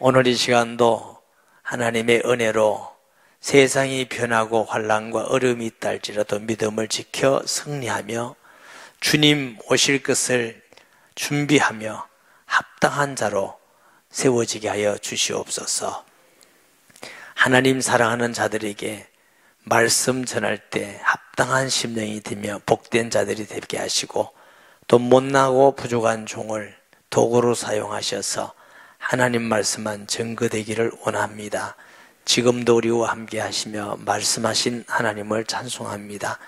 오늘 이 시간도 하나님의 은혜로 세상이 변하고 환난과 어려움이 있다 할지라도 믿음을 지켜 승리하며 주님 오실 것을 준비하며 합당한 자로 세워지게 하여 주시옵소서. 하나님 사랑하는 자들에게 말씀 전할 때 합당한 심령이 되며 복된 자들이 되게 하시고, 또 못나고 부족한 종을 도구로 사용하셔서 하나님 말씀만 증거되기를 원합니다. 지금도 우리와 함께 하시며 말씀하신 하나님을 찬송합니다.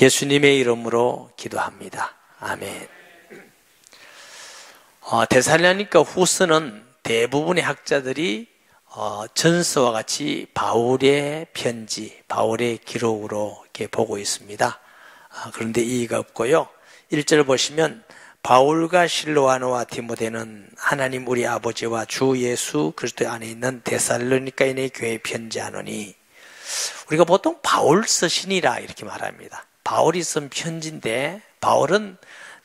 예수님의 이름으로 기도합니다. 아멘. 데살로니가 후서는 대부분의 학자들이 전서와 같이 바울의 편지, 바울의 기록으로 이렇게 보고 있습니다. 그런데 이의가 없고요. 1절 보시면 바울과 실로아노와 디모데는 하나님 우리 아버지와 주 예수 그리스도 안에 있는 데살로니가인의 교회에 편지하노니, 우리가 보통 바울 서신이라 이렇게 말합니다. 바울이 쓴 편지인데 바울은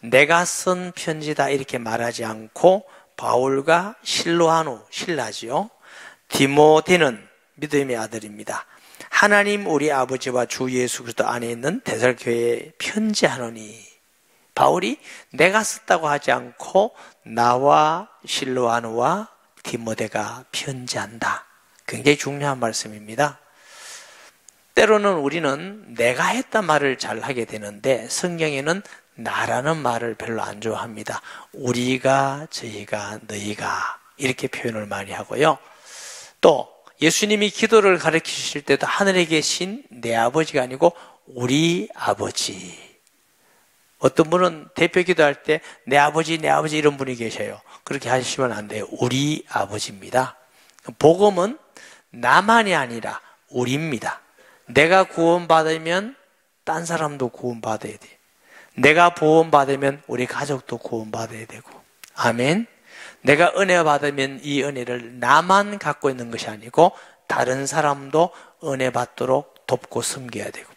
내가 쓴 편지다 이렇게 말하지 않고 바울과 실로아노, 신라지요, 디모데는 믿음의 아들입니다. 하나님 우리 아버지와 주 예수 그리스도 안에 있는 데살 교회에 편지하노니, 바울이 내가 썼다고 하지 않고 나와 실로아노와 디모데가 편지한다. 굉장히 중요한 말씀입니다. 때로는 우리는 내가 했단 말을 잘 하게 되는데 성경에는 나라는 말을 별로 안 좋아합니다. 우리가, 저희가, 너희가 이렇게 표현을 많이 하고요. 또 예수님이 기도를 가르치실 때도 하늘에 계신 내 아버지가 아니고 우리 아버지. 어떤 분은 대표 기도할 때 내 아버지 이런 분이 계셔요. 그렇게 하시면 안 돼요. 우리 아버지입니다. 복음은 나만이 아니라 우리입니다. 내가 구원받으면 딴 사람도 구원받아야 돼요. 내가 구원받으면 우리 가족도 구원받아야 되고. 아멘. 내가 은혜 받으면 이 은혜를 나만 갖고 있는 것이 아니고 다른 사람도 은혜 받도록 돕고 섬겨야 되고,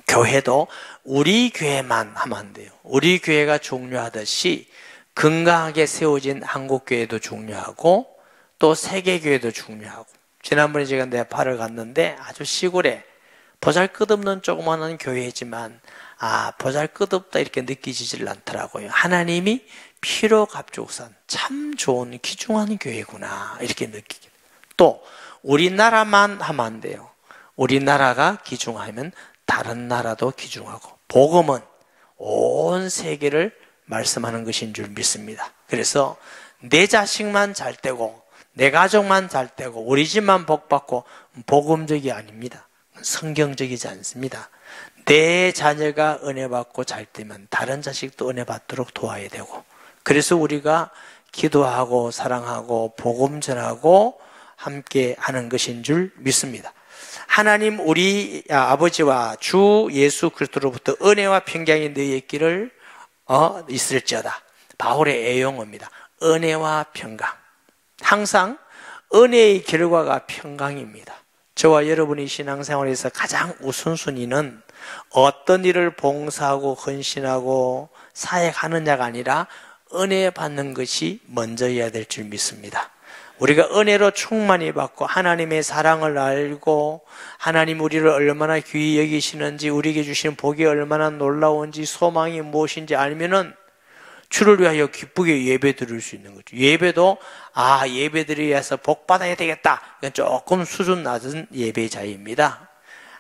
교회도 우리 교회만 하면 안 돼요. 우리 교회가 중요하듯이 건강하게 세워진 한국교회도 중요하고 또 세계교회도 중요하고, 지난번에 제가 네팔을 갔는데 아주 시골에 보잘것없는 조그마한 교회지만 보잘것없다 이렇게 느끼지질 않더라고요. 하나님이 피로 값주고산 참 좋은 귀중한 교회구나 이렇게 느끼게 돼요. 또 우리나라만 하면 안 돼요. 우리나라가 귀중하면 다른 나라도 귀중하고, 복음은 온 세계를 말씀하는 것인 줄 믿습니다. 그래서 내 자식만 잘 되고 내 가족만 잘 되고 우리 집만 복받고 복음적이 아닙니다. 성경적이지 않습니다. 내 자녀가 은혜 받고 잘 되면 다른 자식도 은혜 받도록 도와야 되고, 그래서 우리가 기도하고 사랑하고 복음 전하고 함께 하는 것인 줄 믿습니다. 하나님 우리 아버지와 주 예수 그리스도로부터 은혜와 평강이 너희에 있기를 있을지어다. 바울의 애용어입니다. 은혜와 평강. 항상 은혜의 결과가 평강입니다. 저와 여러분이 신앙생활에서 가장 우선순위는 어떤 일을 봉사하고 헌신하고 사역하느냐가 아니라 은혜 받는 것이 먼저여야 될 줄 믿습니다. 우리가 은혜로 충만히 받고 하나님의 사랑을 알고 하나님 우리를 얼마나 귀히 여기시는지, 우리에게 주신 복이 얼마나 놀라운지, 소망이 무엇인지 알면은 주를 위하여 기쁘게 예배 드릴 수 있는 거죠. 예배도 예배 드리기 위해서 복 받아야 되겠다, 이건 조금 수준 낮은 예배자입니다.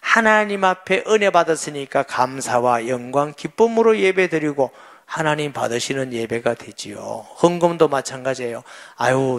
하나님 앞에 은혜 받았으니까 감사와 영광 기쁨으로 예배 드리고 하나님 받으시는 예배가 되지요. 헌금도 마찬가지예요.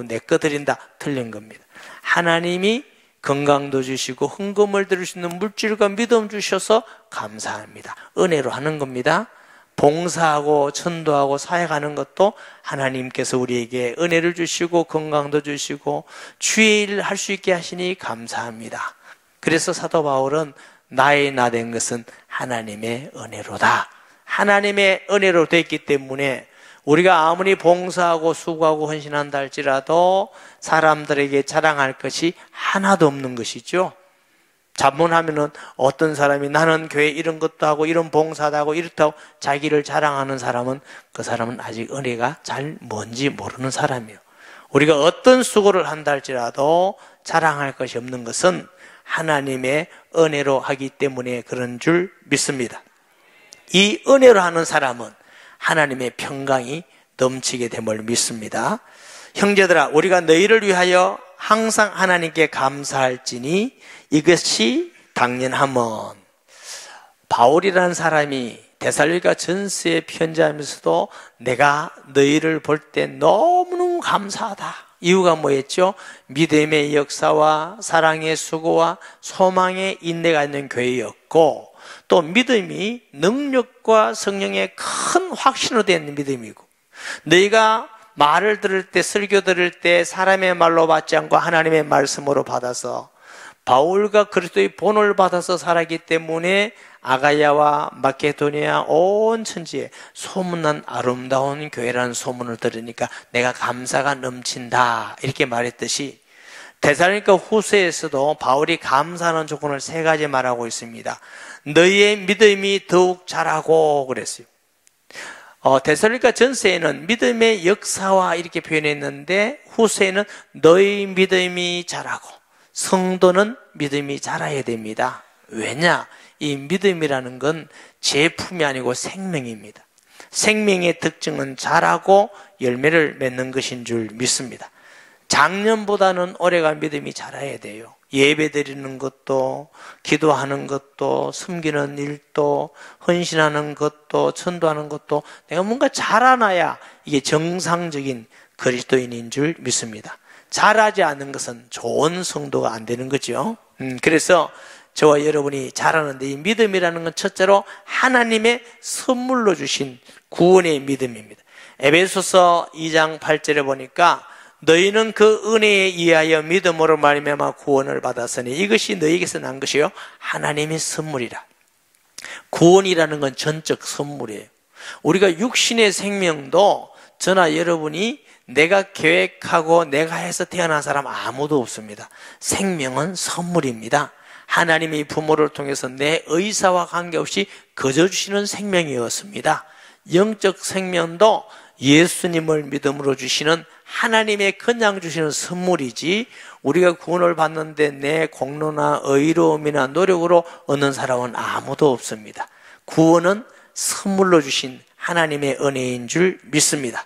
내 거 드린다, 틀린 겁니다. 하나님이 건강도 주시고 헌금을 드릴 수 있는 물질과 믿음 주셔서 감사합니다. 은혜로 하는 겁니다. 봉사하고 전도하고 사역하는 것도 하나님께서 우리에게 은혜를 주시고 건강도 주시고 주의 일을 할 수 있게 하시니 감사합니다. 그래서 사도 바울은 나의 나 된 것은 하나님의 은혜로다. 하나님의 은혜로 됐기 때문에 우리가 아무리 봉사하고 수고하고 헌신한다 할지라도 사람들에게 자랑할 것이 하나도 없는 것이죠. 자문하면은 어떤 사람이 나는 교회 이런 것도 하고 이런 봉사도 하고 이렇다고 자기를 자랑하는 사람은 그 사람은 아직 은혜가 잘 뭔지 모르는 사람이에요. 우리가 어떤 수고를 한다 할지라도 자랑할 것이 없는 것은 하나님의 은혜로 하기 때문에 그런 줄 믿습니다. 이 은혜로 하는 사람은 하나님의 평강이 넘치게 됨을 믿습니다. 형제들아, 우리가 너희를 위하여 항상 하나님께 감사할지니 이것이 당연함은, 바울이라는 사람이 데살로니가 전서에 편지하면서도 내가 너희를 볼 때 너무너무 감사하다. 이유가 뭐였죠? 믿음의 역사와 사랑의 수고와 소망의 인내가 있는 교회였고, 또 믿음이 능력과 성령의 큰 확신으로 된 믿음이고, 너희가 말을 들을 때, 설교 들을 때 사람의 말로 받지 않고 하나님의 말씀으로 받아서 바울과 그리스도의 본을 받아서 살았기 때문에 아가야와 마케도니아 온 천지에 소문난 아름다운 교회라는 소문을 들으니까 내가 감사가 넘친다, 이렇게 말했듯이 데살로니가 후서에서도 바울이 감사하는 조건을 3가지 말하고 있습니다. 너희의 믿음이 더욱 자라고 그랬어요. 데살로니가 전서에는 믿음의 역사와 이렇게 표현했는데 후서에는 너희 믿음이 자라고, 성도는 믿음이 자라야 됩니다. 왜냐? 이 믿음이라는 건 제품이 아니고 생명입니다. 생명의 특징은 자라고 열매를 맺는 것인 줄 믿습니다. 작년보다는 올해가 믿음이 자라야 돼요. 예배 드리는 것도, 기도하는 것도, 섬기는 일도, 헌신하는 것도, 전도하는 것도 내가 뭔가 자라나야 이게 정상적인 그리스도인인 줄 믿습니다. 자라지 않는 것은 좋은 성도가 안 되는 거죠. 그래서 저와 여러분이 자라는데, 이 믿음이라는 건 첫째로 하나님의 선물로 주신 구원의 믿음입니다. 에베소서 2장 8절에 보니까 너희는 그 은혜에 의하여 믿음으로 말미암아 구원을 받았으니 이것이 너희에게서 난 것이요 하나님의 선물이라. 구원이라는 건 전적 선물이에요. 우리가 육신의 생명도 저나 여러분이 내가 계획하고 내가 해서 태어난 사람 아무도 없습니다. 생명은 선물입니다. 하나님이 부모를 통해서 내 의사와 관계없이 거저주시는 생명이었습니다. 영적 생명도 예수님을 믿음으로 주시는 하나님의 그냥 주시는 선물이지, 우리가 구원을 받는데 내 공로나 의로움이나 노력으로 얻는 사람은 아무도 없습니다. 구원은 선물로 주신 하나님의 은혜인 줄 믿습니다.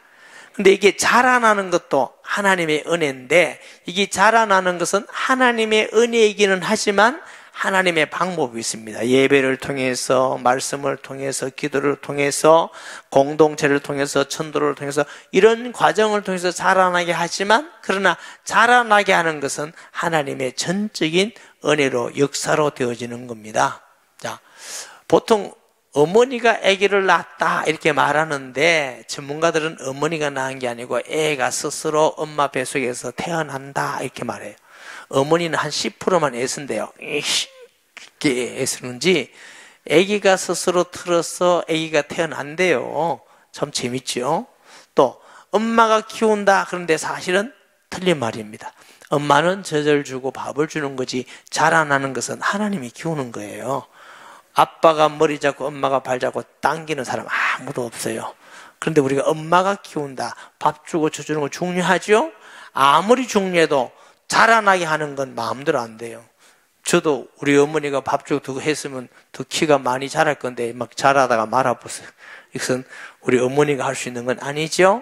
근데 이게 자라나는 것도 하나님의 은혜인데, 이게 자라나는 것은 하나님의 은혜이기는 하지만 하나님의 방법이 있습니다. 예배를 통해서, 말씀을 통해서, 기도를 통해서, 공동체를 통해서, 천도를 통해서, 이런 과정을 통해서 자라나게 하지만, 그러나 자라나게 하는 것은 하나님의 전적인 은혜로, 역사로 되어지는 겁니다. 자, 보통 어머니가 아기를 낳았다 이렇게 말하는데, 전문가들은 어머니가 낳은 게 아니고 애가 스스로 엄마 뱃속에서 태어난다 이렇게 말해요. 어머니는 한 10%만 애쓴대요. 이렇게 애쓰는지 아기가 스스로 틀어서 아기가 태어난대요. 참 재밌죠. 또 엄마가 키운다 그런데 사실은 틀린 말입니다. 엄마는 젖을 주고 밥을 주는 거지 자라나는 것은 하나님이 키우는 거예요. 아빠가 머리 잡고 엄마가 발 잡고 당기는 사람 아무도 없어요. 그런데 우리가 엄마가 키운다, 밥 주고 젖 주는 거 중요하죠? 아무리 중요해도 자라나게 하는 건 마음대로 안 돼요. 저도 우리 어머니가 밥 주고 두고 했으면 더 키가 많이 자랄 건데 막 자라다가 말아보세요. 이것은 우리 어머니가 할 수 있는 건 아니죠.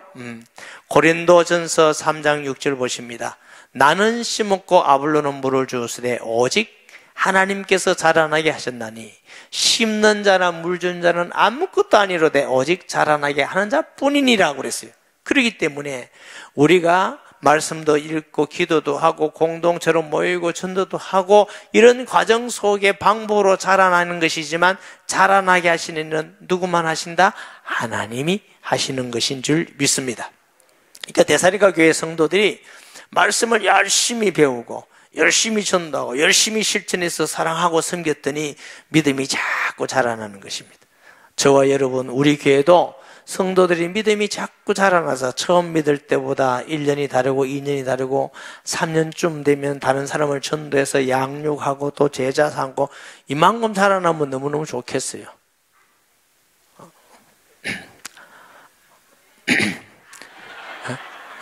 고린도전서 3장 6절 보십니다. 나는 심었고 아볼로는 물을 주었으되 오직 하나님께서 자라나게 하셨나니 심는 자나 물 준 자는 아무것도 아니로되 오직 자라나게 하는 자뿐이니라고 그랬어요. 그렇기 때문에 우리가 말씀도 읽고 기도도 하고 공동체로 모이고 전도도 하고 이런 과정 속에 방법으로 자라나는 것이지만, 자라나게 하시는 이는 누구만 하신다? 하나님이 하시는 것인 줄 믿습니다. 그러니까 데살로니가 교회 성도들이 말씀을 열심히 배우고 열심히 전도하고 열심히 실천해서 사랑하고 섬겼더니 믿음이 자꾸 자라나는 것입니다. 저와 여러분, 우리 교회도 성도들이 믿음이 자꾸 자라나서 처음 믿을 때보다 1년이 다르고 2년이 다르고 3년쯤 되면 다른 사람을 전도해서 양육하고 또 제자 삼고 이만큼 자라나면 너무너무 좋겠어요.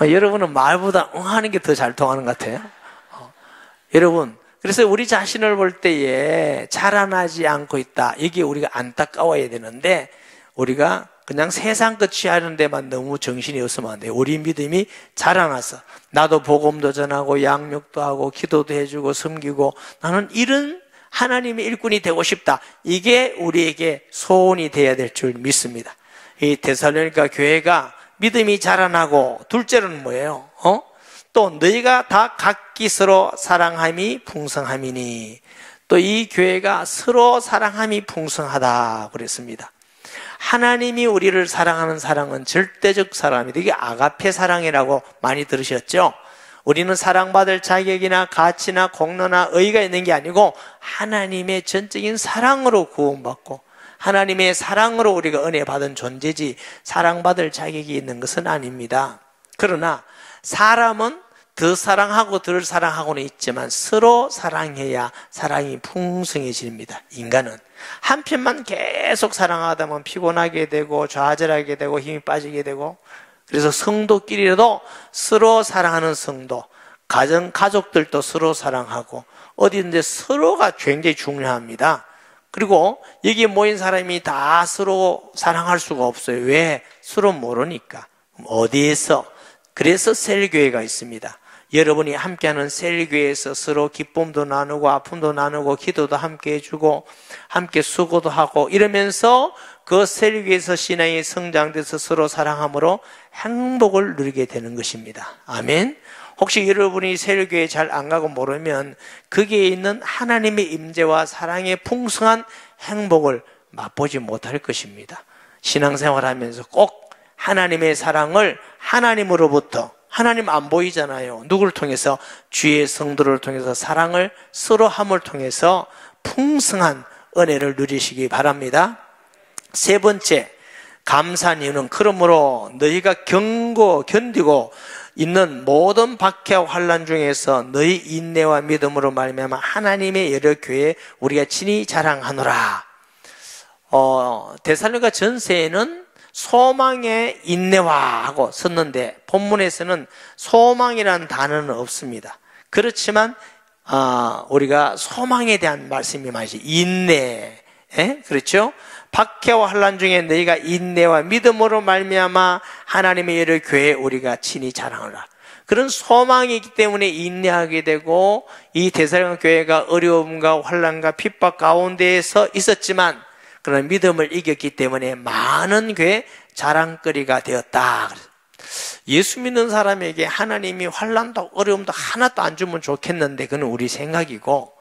여러분은 말보다 하는 게 더 잘 통하는 것 같아요. 여러분, 그래서 우리 자신을 볼 때에 자라나지 않고 있다. 이게 우리가 안타까워야 되는데 우리가 그냥 세상 것 취하는 데만 너무 정신이 없으면 안 돼요. 우리 믿음이 자라나서 나도 복음도 전하고 양육도 하고 기도도 해주고 섬기고 나는 이런 하나님의 일꾼이 되고 싶다. 이게 우리에게 소원이 되어야 될 줄 믿습니다. 이 데살로니가 교회가 믿음이 자라나고 둘째로는 뭐예요? 또 너희가 다 각기 서로 사랑함이 풍성함이니 또 이 교회가 서로 사랑함이 풍성하다 그랬습니다. 하나님이 우리를 사랑하는 사랑은 절대적 사랑입니다. 이게 아가페 사랑이라고 많이 들으셨죠? 우리는 사랑받을 자격이나 가치나 공로나 의의가 있는 게 아니고 하나님의 전적인 사랑으로 구원받고 하나님의 사랑으로 우리가 은혜 받은 존재지 사랑받을 자격이 있는 것은 아닙니다. 그러나 사람은 더 사랑하고 덜 사랑하고는 있지만 서로 사랑해야 사랑이 풍성해집니다. 인간은 한편만 계속 사랑하다 보면 피곤하게 되고 좌절하게 되고 힘이 빠지게 되고 그래서 성도끼리라도 서로 사랑하는 성도, 가족들도 서로 사랑하고 어디든지 서로가 굉장히 중요합니다. 그리고 여기 모인 사람이 다 서로 사랑할 수가 없어요. 왜? 서로 모르니까. 어디에서? 그래서 셀교회가 있습니다. 여러분이 함께하는 셀교회에서 서로 기쁨도 나누고 아픔도 나누고 기도도 함께 해주고 함께 수고도 하고 이러면서 그 셀교회에서 신앙이 성장돼서 서로 사랑함으로 행복을 누리게 되는 것입니다. 아멘. 혹시 여러분이 셀교회 잘 안 가고 모르면 거기에 있는 하나님의 임재와 사랑의 풍성한 행복을 맛보지 못할 것입니다. 신앙생활하면서 꼭 하나님의 사랑을 하나님으로부터 하나님 안 보이잖아요. 누구를 통해서? 주의 성도를 통해서 사랑을 서로 함을 통해서 풍성한 은혜를 누리시기 바랍니다. 세 번째, 감사한 이유는 그러므로 너희가 견디고 있는 모든 박해와 환난 중에서 너희 인내와 믿음으로 말미암아 하나님의 여러 교회에 우리가 친히 자랑하노라. 데살로니가 전서에는 소망의 인내화하고 썼는데 본문에서는 소망이라는 단어는 없습니다. 그렇지만 우리가 소망에 대한 말씀이 많이 있어요. 인내, 그렇죠? 박해와 환난 중에 너희가 인내와 믿음으로 말미암아 하나님의 여러 교회에 우리가 친히 자랑하라. 그런 소망이 있기 때문에 인내하게 되고 이 데살로니가 교회가 어려움과 환난과 핍박 가운데에서 있었지만 그런 믿음을 이겼기 때문에 많은 교회 자랑거리가 되었다. 예수 믿는 사람에게 하나님이 환난도 어려움도 하나도 안 주면 좋겠는데 그건 우리 생각이고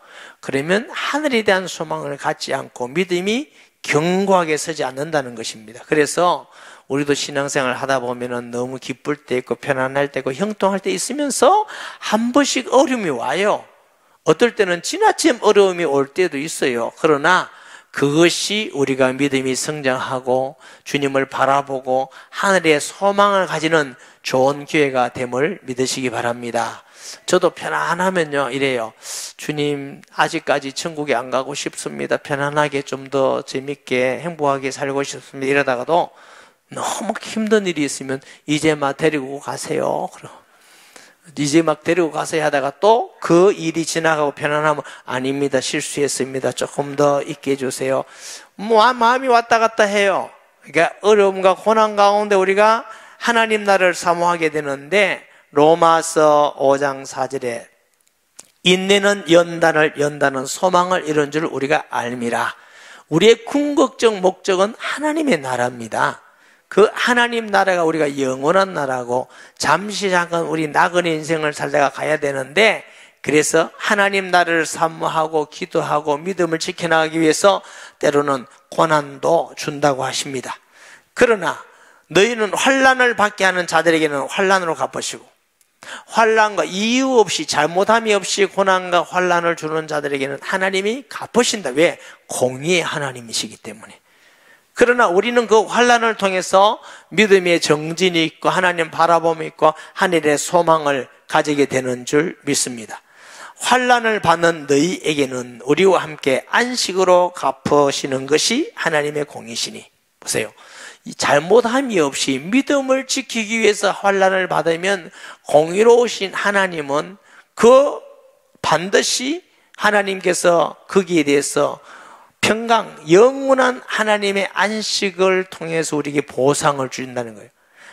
그러면 하늘에 대한 소망을 갖지 않고 믿음이 견고하게 서지 않는다는 것입니다. 그래서 우리도 신앙생활 하다 보면은 너무 기쁠 때 있고 편안할 때 있고 형통할 때 있으면서 한 번씩 어려움이 와요. 어떨 때는 지나친 어려움이 올 때도 있어요. 그러나 그것이 우리가 믿음이 성장하고 주님을 바라보고 하늘의 소망을 가지는 좋은 기회가 됨을 믿으시기 바랍니다. 저도 편안하면요 이래요. 주님 아직까지 천국에 안 가고 싶습니다. 편안하게 좀 더 재밌게 행복하게 살고 싶습니다. 이러다가도 너무 힘든 일이 있으면 이제 막 데리고 가세요. 그럼 이제 막 데리고 가세요 하다가 또 그 일이 지나가고 편안하면 아닙니다. 실수했습니다. 조금 더 있게 해주세요. 마음이 왔다 갔다 해요. 그러니까 어려움과 고난 가운데 우리가 하나님 나라를 사모하게 되는데 로마서 5장 4절에 인내는 연단은 소망을 이룬 줄 우리가 알미라. 우리의 궁극적 목적은 하나님의 나라입니다. 그 하나님 나라가 우리가 영원한 나라고 잠시 잠깐 우리 나그네 인생을 살다가 가야 되는데 그래서 하나님 나라를 사모하고 기도하고 믿음을 지켜나가기 위해서 때로는 고난도 준다고 하십니다. 그러나 너희는 환난을 받게 하는 자들에게는 환난으로 갚으시고 환난과 이유 없이 잘못함이 없이 고난과 환난을 주는 자들에게는 하나님이 갚으신다. 왜? 공의의 하나님이시기 때문에. 그러나 우리는 그 환난을 통해서 믿음의 정진이 있고 하나님 바라봄이 있고 하늘의 소망을 가지게 되는 줄 믿습니다. 환난을 받는 너희에게는 우리와 함께 안식으로 갚으시는 것이 하나님의 공이시니 보세요. 잘못함이 없이 믿음을 지키기 위해서 환난을 받으면 공의로우신 하나님은 그 반드시 하나님께서 거기에 대해서 평강, 영원한 하나님의 안식을 통해서 우리에게 보상을 주신다는 거예요.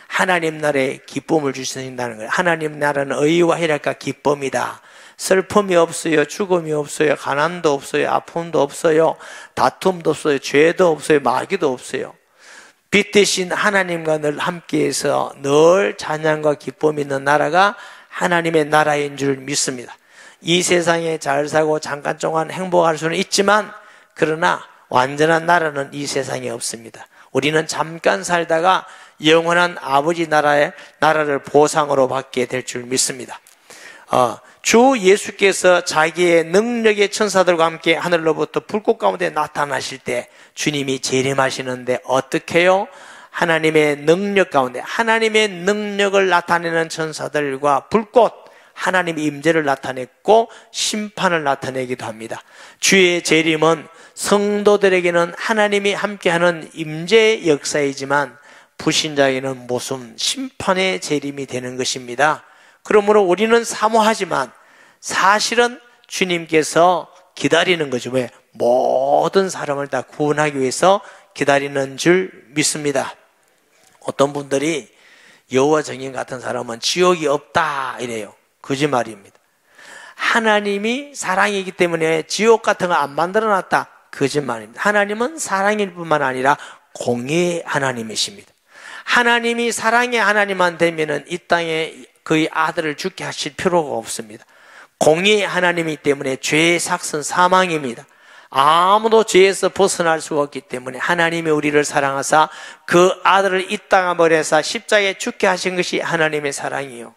하나님 나라에 기쁨을 주신다는 거예요. 하나님 나라는 의와 희락과 기쁨이다. 슬픔이 없어요. 죽음이 없어요. 가난도 없어요. 아픔도 없어요. 다툼도 없어요. 죄도 없어요. 마귀도 없어요. 빛 대신 하나님과 늘 함께해서 늘 찬양과 기쁨이 있는 나라가 하나님의 나라인 줄 믿습니다. 이 세상에 잘 살고 잠깐 동안 행복할 수는 있지만 그러나 완전한 나라는 이 세상에 없습니다. 우리는 잠깐 살다가 영원한 아버지 나라를 보상으로 받게 될 줄 믿습니다. 주 예수께서 자기의 능력의 천사들과 함께 하늘로부터 불꽃 가운데 나타나실 때 주님이 재림하시는데 어떻게 해요? 하나님의 능력 가운데 하나님의 능력을 나타내는 천사들과 불꽃, 하나님의 임재를 나타냈고 심판을 나타내기도 합니다. 주의 재림은 성도들에게는 하나님이 함께하는 임재의 역사이지만 불신자에게는 모순, 심판의 재림이 되는 것입니다. 그러므로 우리는 사모하지만 사실은 주님께서 기다리는 거죠. 왜? 모든 사람을 다 구원하기 위해서 기다리는 줄 믿습니다. 어떤 분들이 여호와 증인 같은 사람은 지옥이 없다 이래요. 거짓말입니다. 하나님이 사랑이기 때문에 지옥 같은 거 안 만들어놨다. 거짓말입니다. 하나님은 사랑일 뿐만 아니라 공의의 하나님이십니다. 하나님이 사랑의 하나님만 되면은 이 땅에 그의 아들을 죽게 하실 필요가 없습니다. 공의의 하나님이기 때문에 죄의 삭은 사망입니다. 아무도 죄에서 벗어날 수가 없기 때문에 하나님이 우리를 사랑하사 그 아들을 이 땅에 버려서 십자가에 죽게 하신 것이 하나님의 사랑이요.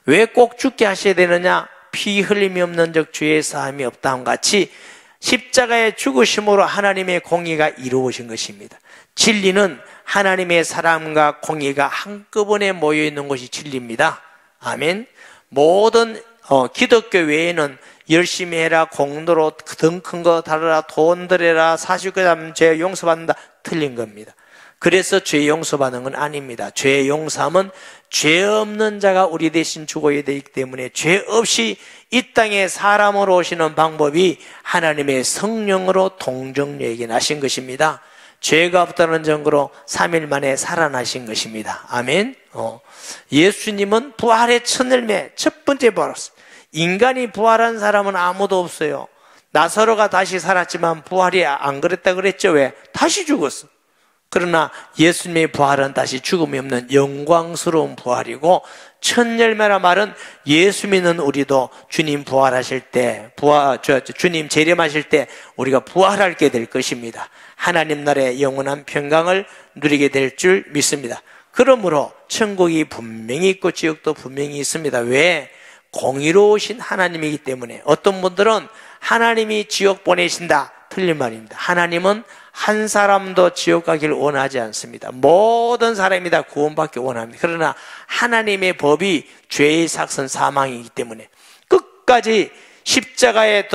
왜 꼭 죽게 하셔야 되느냐? 피 흘림이 없는 적 죄의 사함이 없다함 같이 십자가의 죽으심으로 하나님의 공의가 이루어진 것입니다. 진리는 하나님의 사랑과 공의가 한꺼번에 모여있는 것이 진리입니다. 아멘. 모든 기독교 외에는 열심히 해라, 공로로 등 큰 거 다르라, 돈 들여라, 49점 죄 용서받는다. 틀린 겁니다. 그래서 죄 용서받는 건 아닙니다. 죄 용서함은 죄 없는 자가 우리 대신 죽어야 되기 때문에 죄 없이 이 땅에 사람으로 오시는 방법이 하나님의 성령으로 동정녀에게 나신 것입니다. 죄가 없다는 증거로 3일 만에 살아나신 것입니다. 아멘. 예수님은 부활의 첫 열매, 첫 번째 부활했습니다. 인간이 부활한 사람은 아무도 없어요. 나사로가 다시 살았지만 부활이 안 그랬다 그랬죠. 왜? 다시 죽었어. 그러나 예수님의 부활은 다시 죽음이 없는 영광스러운 부활이고, 첫 열매라 말은 예수 믿는 우리도 주님 부활하실 때, 주님 재림하실 때 우리가 부활하게 될 것입니다. 하나님 나라의 영원한 평강을 누리게 될 줄 믿습니다. 그러므로 천국이 분명히 있고 지옥도 분명히 있습니다. 왜? 공의로우신 하나님이기 때문에. 어떤 분들은 하나님이 지옥 보내신다. 틀린 말입니다. 하나님은 한 사람도 지옥 가기를 원하지 않습니다. 모든 사람이 다 구원받기 원합니다. 그러나 하나님의 법이 죄의 삭은 사망이기 때문에 끝까지 십자가에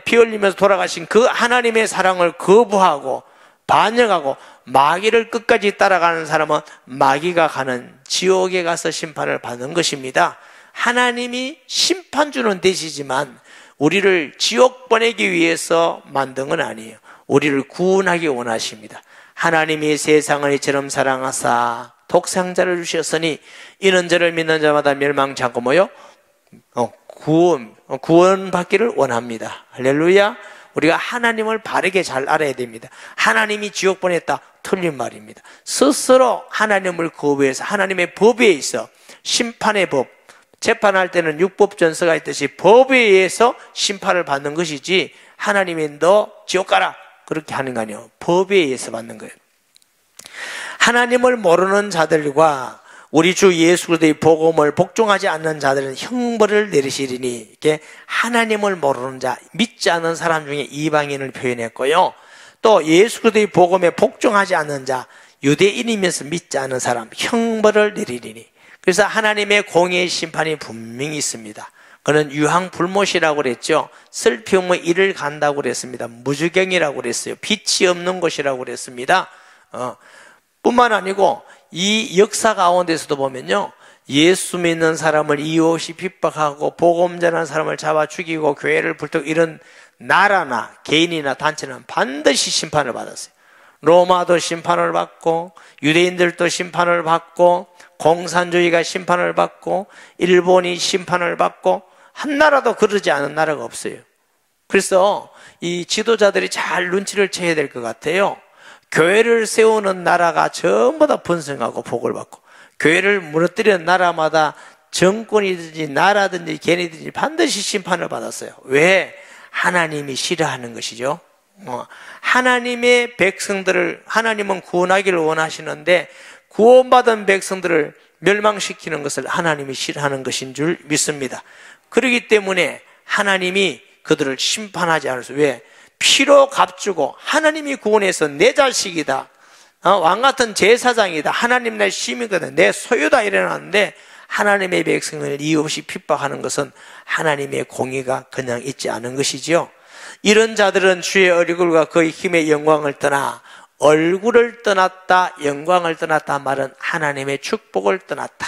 피 흘리면서 돌아가신 그 하나님의 사랑을 거부하고 반역하고 마귀를 끝까지 따라가는 사람은 마귀가 가는 지옥에 가서 심판을 받는 것입니다. 하나님이 심판주는 되시지만 우리를 지옥 보내기 위해서 만든 건 아니에요. 우리를 구원하기 원하십니다. 하나님이 세상을 이처럼 사랑하사 독생자를 주셨으니 이는 저를 믿는 자마다 멸망치 않고 뭐요? 구원받기를 원합니다. 할렐루야. 우리가 하나님을 바르게 잘 알아야 됩니다. 하나님이 지옥 보냈다. 틀린 말입니다. 스스로 하나님을 거부해서 하나님의 법에 있어 심판의 법, 재판할 때는 율법전서가 있듯이 법에 의해서 심판을 받는 것이지 하나님이 너 지옥 가라 그렇게 하는 거 아니에요. 법에 의해서 받는 거예요. 하나님을 모르는 자들과 우리 주 예수 그리스도의 복음을 복종하지 않는 자들은 형벌을 내리시리니, 이렇게 하나님을 모르는 자, 믿지 않는 사람 중에 이방인을 표현했고요. 또 예수 그리스도의 복음에 복종하지 않는 자, 유대인이면서 믿지 않는 사람, 형벌을 내리리니. 그래서 하나님의 공의의 심판이 분명히 있습니다. 그는 유황불못이라고 그랬죠. 슬피 없는 이를 간다고 그랬습니다. 무주경이라고 그랬어요. 빛이 없는 곳이라고 그랬습니다. 뿐만 아니고 이 역사 가운데서도 보면요, 예수 믿는 사람을 이유 없이 핍박하고 복음 전하는 사람을 잡아 죽이고 교회를 불태우고 이런 나라나 개인이나 단체는 반드시 심판을 받았어요. 로마도 심판을 받고 유대인들도 심판을 받고 공산주의가 심판을 받고 일본이 심판을 받고 한 나라도 그러지 않은 나라가 없어요. 그래서 이 지도자들이 잘 눈치를 채야 될 것 같아요. 교회를 세우는 나라가 전부 다 번성하고 복을 받고, 교회를 무너뜨리는 나라마다 정권이든지 나라든지 개인이든지 반드시 심판을 받았어요. 왜? 하나님이 싫어하는 것이죠. 하나님의 백성들을, 하나님은 구원하기를 원하시는데 구원받은 백성들을 멸망시키는 것을 하나님이 싫어하는 것인 줄 믿습니다. 그렇기 때문에 하나님이 그들을 심판하지 않으세요. 왜? 피로 값주고 하나님이 구원해서 내 자식이다, 왕같은 제사장이다, 하나님 내 시민이거든, 내 소유다 이래놨는데 하나님의 백성을 이유 없이 핍박하는 것은 하나님의 공의가 그냥 있지 않은 것이지요. 이런 자들은 주의 얼굴과 그의 힘의 영광을 떠나 얼굴을 떠났다, 영광을 떠났다 말은 하나님의 축복을 떠났다,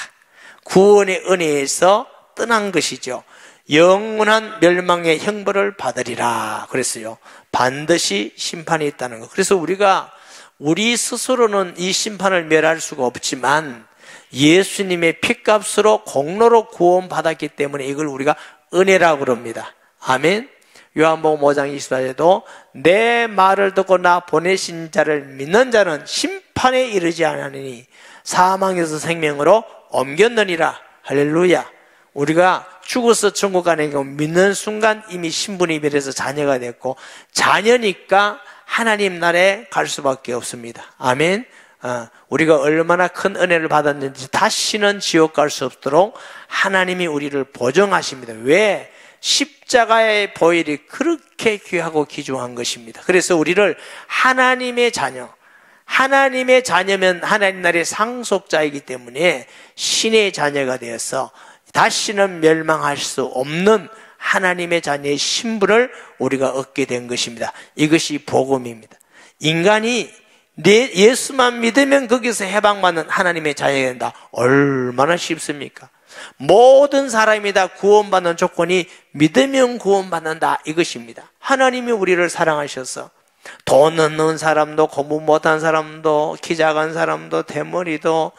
구원의 은혜에서 떠난 것이죠. 영원한 멸망의 형벌을 받으리라 그랬어요. 반드시 심판이 있다는 것. 그래서 우리가 우리 스스로는 이 심판을 멸할 수가 없지만 예수님의 피값으로 공로로 구원받았기 때문에 이걸 우리가 은혜라고 그럽니다. 아멘. 요한복음 5장 24절에도 내 말을 듣고 나 보내신 자를 믿는 자는 심판에 이르지 않으니 사망에서 생명으로 옮겼느니라. 할렐루야. 우리가 죽어서 천국 가는 거 믿는 순간 이미 신분이 변해서 자녀가 됐고, 자녀니까 하나님 나라에 갈 수밖에 없습니다. 아멘. 우리가 얼마나 큰 은혜를 받았는지 다시는 지옥 갈 수 없도록 하나님이 우리를 보정하십니다. 왜? 십자가의 보혈이 그렇게 귀하고 귀중한 것입니다. 그래서 우리를 하나님의 자녀, 하나님의 자녀면 하나님 나라의 상속자이기 때문에 신의 자녀가 되어서 다시는 멸망할 수 없는 하나님의 자녀의 신분을 우리가 얻게 된 것입니다. 이것이 복음입니다. 인간이 예수만 믿으면 거기서 해방받는 하나님의 자녀가 된다. 얼마나 쉽습니까? 모든 사람이 다 구원받는 조건이 믿으면 구원받는다, 이것입니다. 하나님이 우리를 사랑하셔서 돈 없는 사람도, 공부 못한 사람도, 키 작은 사람도, 대머리도,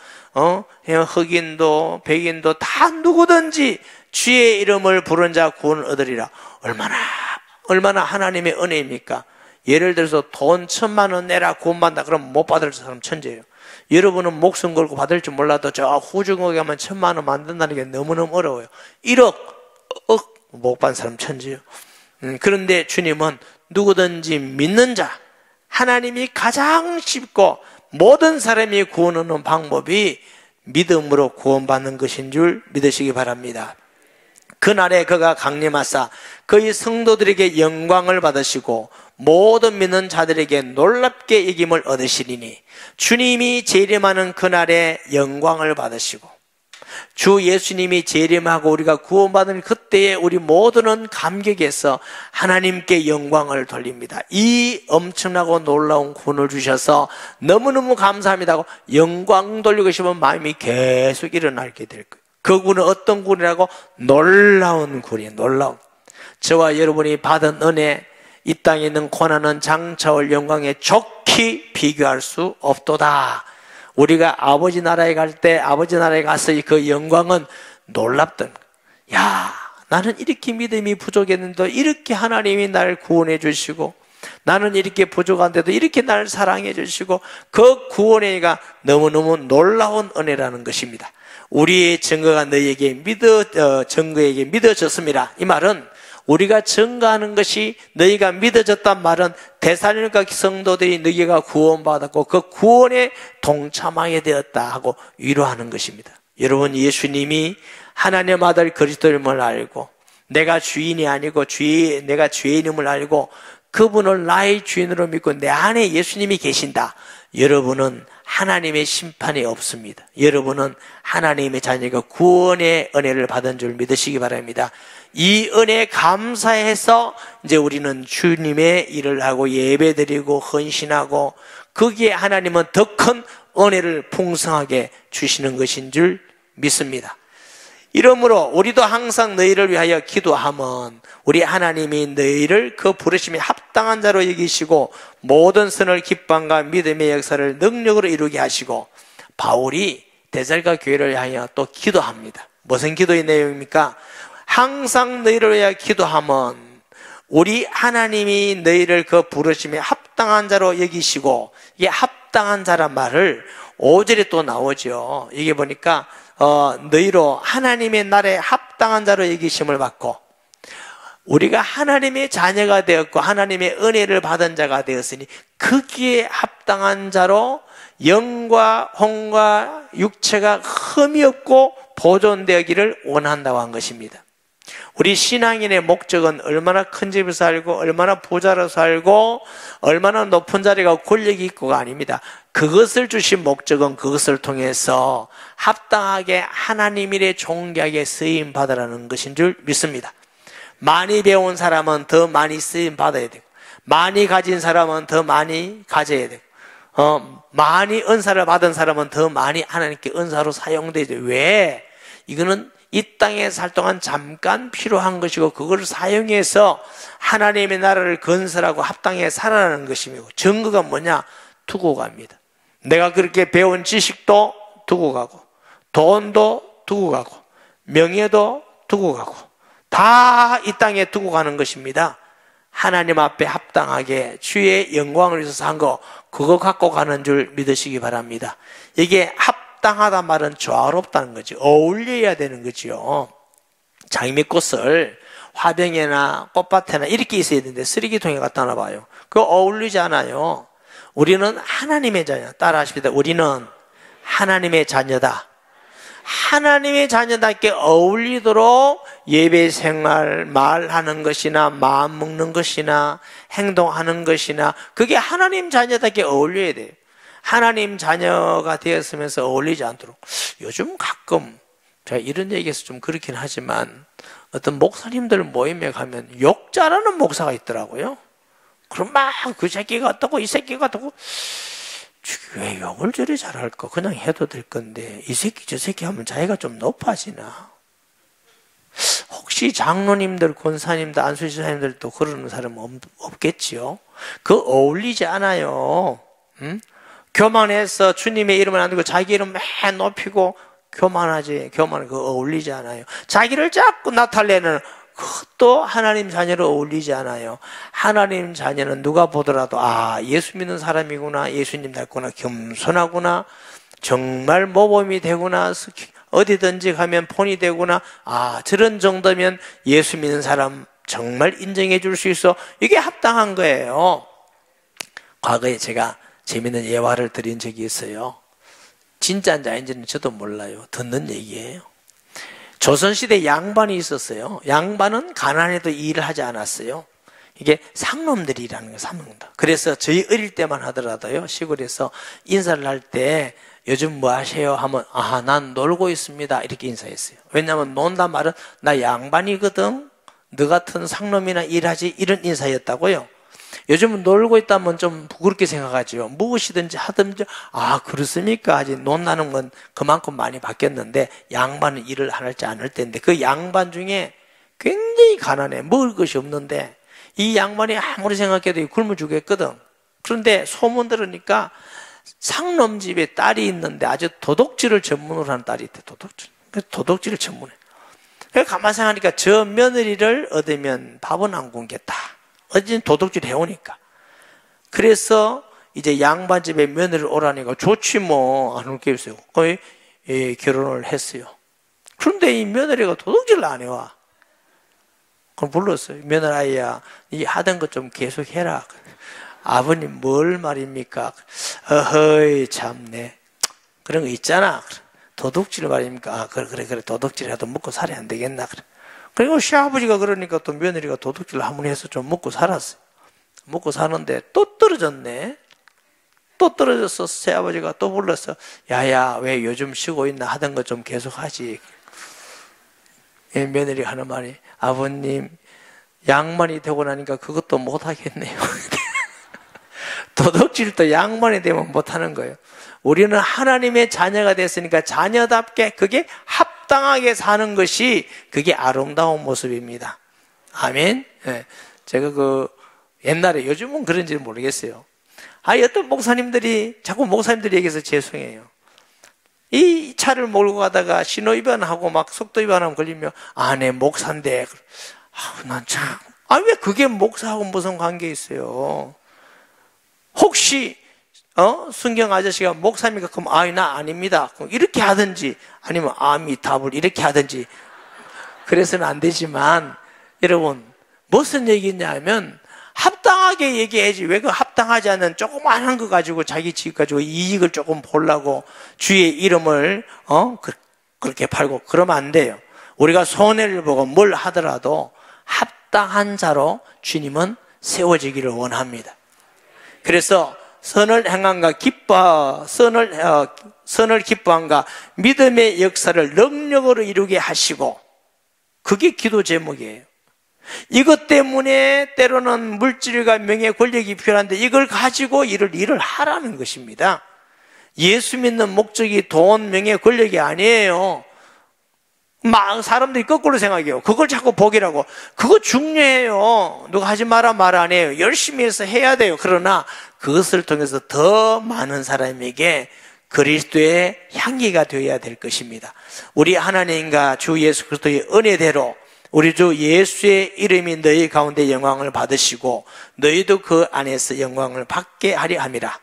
흑인도, 백인도 다 누구든지 주의 이름을 부른 자 구원을 얻으리라. 얼마나 하나님의 은혜입니까? 예를 들어서 돈 1,000,000원 내라 구원받는다 그러면 못 받을 사람 천재예요. 여러분은 목숨 걸고 받을 줄 몰라도 저 후중국에 가면 1,000,000원 만든다는 게 너무너무 어려워요. 1억 못 받는 사람 천재예요. 그런데 주님은 누구든지 믿는 자, 하나님이 가장 쉽고 모든 사람이 구원 얻는 방법이 믿음으로 구원받는 것인 줄 믿으시기 바랍니다. 그날에 그가 강림하사 그의 성도들에게 영광을 받으시고 모든 믿는 자들에게 놀랍게 이김을 얻으시리니 주님이 재림하는 그날에 영광을 받으시고, 주 예수님이 재림하고 우리가 구원받은 그때에 우리 모두는 감격해서 하나님께 영광을 돌립니다. 이 엄청나고 놀라운 구원을 주셔서 너무너무 감사합니다고 영광 돌리고 싶은 마음이 계속 일어나게 될 거예요. 그 구원은 어떤 구원이라고? 놀라운 구원이에요. 놀라운. 저와 여러분이 받은 은혜, 이 땅에 있는 고난은 장차올 영광에 좋게 비교할 수 없도다. 우리가 아버지 나라에 갈 때, 아버지 나라에 가서 그 영광은 놀랍던, 야, 나는 이렇게 믿음이 부족했는데 이렇게 하나님이 나를 구원해 주시고, 나는 이렇게 부족한데도 이렇게 나를 사랑해 주시고, 그 구원의가 너무너무 놀라운 은혜라는 것입니다. 우리의 증거가 너희에게 증거에게 믿어졌습니다. 이 말은 우리가 증거하는 것이 너희가 믿어졌단 말은 데살로니가 성도들이 너희가 구원받았고 그 구원에 동참하게 되었다 하고 위로하는 것입니다. 여러분, 예수님이 하나님 아들 그리스도임을 알고 내가 주인이 아니고 내가 죄인임을 알고 그분을 나의 주인으로 믿고 내 안에 예수님이 계신다. 여러분은 하나님의 심판이 없습니다. 여러분은 하나님의 자녀가 구원의 은혜를 받은 줄 믿으시기 바랍니다. 이 은혜에 감사해서 이제 우리는 주님의 일을 하고 예배드리고 헌신하고, 거기에 하나님은 더 큰 은혜를 풍성하게 주시는 것인 줄 믿습니다. 이러므로 우리도 항상 너희를 위하여 기도하면 우리 하나님이 너희를 그 부르심에 합당한 자로 여기시고 모든 선을 기쁨과 믿음의 역사를 능력으로 이루게 하시고, 바울이 데살가 교회를 위하여 또 기도합니다. 무슨 기도의 내용입니까? 항상 너희를 위하여 기도하면 우리 하나님이 너희를 그 부르심에 합당한 자로 여기시고, 이게 합당한 자란 말을 5절에 또 나오죠. 이게 보니까 너희로 하나님의 날에 합당한 자로 여기심을 받고, 우리가 하나님의 자녀가 되었고 하나님의 은혜를 받은 자가 되었으니 거기에 합당한 자로 영과 혼과 육체가 흠이 없고 보존되기를 원한다고 한 것입니다. 우리 신앙인의 목적은 얼마나 큰 집에 살고 얼마나 부자로 살고 얼마나 높은 자리가 권력이 있고가 아닙니다. 그것을 주신 목적은 그것을 통해서 합당하게 하나님 일에 존귀하게 쓰임 받으라는 것인 줄 믿습니다. 많이 배운 사람은 더 많이 쓰임 받아야 되고, 많이 가진 사람은 더 많이 가져야 되고, 많이 은사를 받은 사람은 더 많이 하나님께 은사로 사용되죠. 왜? 이거는 이 땅에 살 동안 잠깐 필요한 것이고 그걸 사용해서 하나님의 나라를 건설하고 합당하게 살아가는 것이고, 증거가 뭐냐? 두고 갑니다. 내가 그렇게 배운 지식도 두고 가고, 돈도 두고 가고, 명예도 두고 가고, 다 이 땅에 두고 가는 것입니다. 하나님 앞에 합당하게 주의 영광을 위해서 한 거, 그거 갖고 가는 줄 믿으시기 바랍니다. 이게 합당하단 말은 조화롭다는 거지. 어울려야 되는 거지요. 장미꽃을 화병에나 꽃밭에나 이렇게 있어야 되는데 쓰레기통에 갖다 놔봐요. 그거 어울리지 않아요. 우리는 하나님의 자녀. 따라 하십니다. 우리는 하나님의 자녀다. 하나님의 자녀답게 어울리도록 예배 생활, 말하는 것이나 마음 먹는 것이나 행동하는 것이나 그게 하나님 자녀답게 어울려야 돼요. 하나님 자녀가 되었으면서 어울리지 않도록. 요즘 가끔 제가 이런 얘기해서 좀 그렇긴 하지만 어떤 목사님들 모임에 가면 욕 잘하는 목사가 있더라고요. 그럼 막 그 새끼가 어떻고 이 새끼가 어떻고, 왜 욕을 저리 잘할까? 그냥 해도 될 건데 이 새끼 저 새끼 하면 자기가 좀 높아지나? 혹시 장로님들, 권사님들, 안수지사님들도 그러는 사람 없겠지요? 그 어울리지 않아요. 응? 교만해서 주님의 이름을 안 두고 자기 이름 맨 높이고 교만하지. 교만은 그거 어울리지 않아요. 자기를 자꾸 나타내는 그것도 하나님 자녀로 어울리지 않아요. 하나님 자녀는 누가 보더라도 예수 믿는 사람이구나, 예수님 닮구나, 겸손하구나, 정말 모범이 되구나, 어디든지 가면 폰이 되구나, 저런 정도면 예수 믿는 사람 정말 인정해 줄 수 있어. 이게 합당한 거예요. 과거에 제가 재밌는 예화를 드린 적이 있어요. 진짜인지 아닌지는 저도 몰라요. 듣는 얘기예요. 조선시대 양반이 있었어요. 양반은 가난해도 일을 하지 않았어요. 이게 상놈들이라는 거예요. 상놈들. 그래서 저희 어릴 때만 하더라도요, 시골에서 인사를 할 때 요즘 뭐 하세요? 하면 난 놀고 있습니다. 이렇게 인사했어요. 왜냐하면 논단 말은 나 양반이거든, 너 같은 상놈이나 일하지, 이런 인사였다고요. 요즘은 놀고 있다면 좀 부끄럽게 생각하죠. 무엇이든지 하든지 그렇습니까? 아직 논나는 건 그만큼 많이 바뀌었는데 양반은 일을 할지 않을 때인데, 그 양반 중에 굉장히 가난해. 먹을 것이 없는데 이 양반이 아무리 생각해도 굶어 죽겠거든. 그런데 소문 들으니까 상놈 집에 딸이 있는데 아주 도둑질을 전문으로 하는 딸이 있대. 도둑질을 전문해. 가만히 생각하니까 저 며느리를 얻으면 밥은 안 굶겠다. 어쨌든 도둑질 해오니까. 그래서 이제 양반집에 며느리를 오라니까 좋지 뭐, 안 올 게 있어요. 거의 결혼을 했어요. 그런데 이 며느리가 도둑질을 안 해와. 그럼 불렀어요. 며느라이야, 이 하던 것 좀 계속 해라. 아버님 뭘 말입니까? 어허이 참네. 그런 거 있잖아. 도둑질 말입니까? 그래 도둑질해도 먹고 살이 안 되겠나? 그리고 시아버지가 그러니까 또 며느리가 도둑질을 한번 해서 좀 먹고 살았어요. 먹고 사는데 또 떨어졌네. 또 떨어졌어. 새아버지가 또 불렀어. 야야, 왜 요즘 쉬고 있나? 하던 거 좀 계속 하지. 며느리가 하는 말이, 아버님 양반이 되고 나니까 그것도 못 하겠네요. 도둑질도 양반이 되면 못하는 거예요. 우리는 하나님의 자녀가 됐으니까 자녀답게 그게 합당하게 사는 것이 그게 아름다운 모습입니다. 아멘. 네. 제가 옛날에, 요즘은 그런지 모르겠어요. 어떤 목사님들이, 자꾸 목사님들이 얘기해서 죄송해요. 이 차를 몰고 가다가 신호위반하고 막 속도위반하면 걸리면, 내 목사인데. 난 참, 왜 그게 목사하고 무슨 관계 있어요? 혹시, 순경 아저씨가 목사입니까? 그럼, 나 아닙니다. 그럼 이렇게 하든지, 아니면, 아미타불 이렇게 하든지. 그래서는 안 되지만, 여러분, 무슨 얘기냐면, 합당하게 얘기해야지. 왜 그 합당하지 않은 조그만한 거 가지고 자기 집 가지고 이익을 조금 보려고 주의 이름을, 그렇게 팔고, 그러면 안 돼요. 우리가 손해를 보고 뭘 하더라도 합당한 자로 주님은 세워지기를 원합니다. 그래서 선을 행함과 선을 기뻐함과 믿음의 역사를 능력으로 이루게 하시고, 그게 기도 제목이에요. 이것 때문에 때로는 물질과 명예, 권력이 필요한데 이걸 가지고 일을 하라는 것입니다. 예수 믿는 목적이 돈, 명예, 권력이 아니에요. 사람들이 거꾸로 생각해요. 그걸 자꾸 복이라고. 그거 중요해요. 누가 하지 마라 말 안 해요. 열심히 해서 해야 돼요. 그러나 그것을 통해서 더 많은 사람에게 그리스도의 향기가 되어야 될 것입니다. 우리 하나님과 주 예수 그리스도의 은혜대로 우리 주 예수의 이름이 너희 가운데 영광을 받으시고 너희도 그 안에서 영광을 받게 하리 함이라.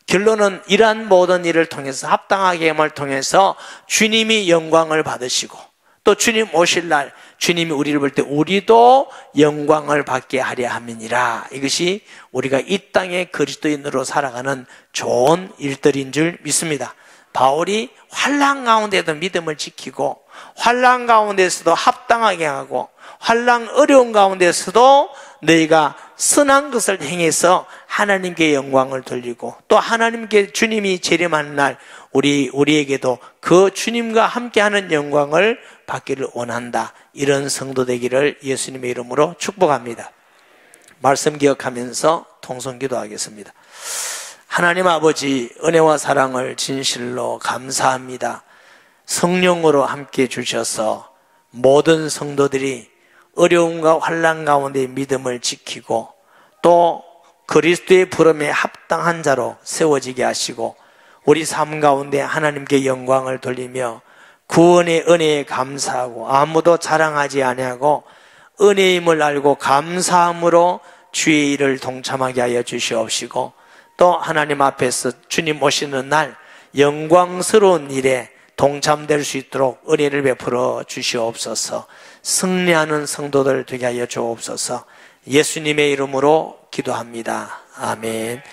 결론은 이러한 모든 일을 통해서 합당하게 함을 통해서 주님이 영광을 받으시고 또 주님 오실 날 주님이 우리를 볼 때 우리도 영광을 받게 하려 함이니라. 이것이 우리가 이 땅의 그리스도인으로 살아가는 좋은 일들인 줄 믿습니다. 바울이 환난 가운데도 믿음을 지키고 환난 가운데서도 합당하게 하고 환난 어려운 가운데서도 너희가 선한 것을 행해서 하나님께 영광을 돌리고 또 하나님께 주님이 재림하는 날 우리에게도 그 주님과 함께하는 영광을 받기를 원한다. 이런 성도 되기를 예수님의 이름으로 축복합니다. 말씀 기억하면서 통성 기도하겠습니다. 하나님 아버지, 은혜와 사랑을 진실로 감사합니다. 성령으로 함께 주셔서 모든 성도들이 어려움과 환난 가운데 믿음을 지키고 또 그리스도의 부름에 합당한 자로 세워지게 하시고 우리 삶 가운데 하나님께 영광을 돌리며 구원의 은혜에 감사하고 아무도 자랑하지 아니하고 은혜임을 알고 감사함으로 주의 일을 동참하게 하여 주시옵시고 또 하나님 앞에서 주님 오시는 날 영광스러운 일에 동참될 수 있도록 은혜를 베풀어 주시옵소서. 승리하는 성도들 되게 하여 주옵소서. 예수님의 이름으로 기도합니다. 아멘.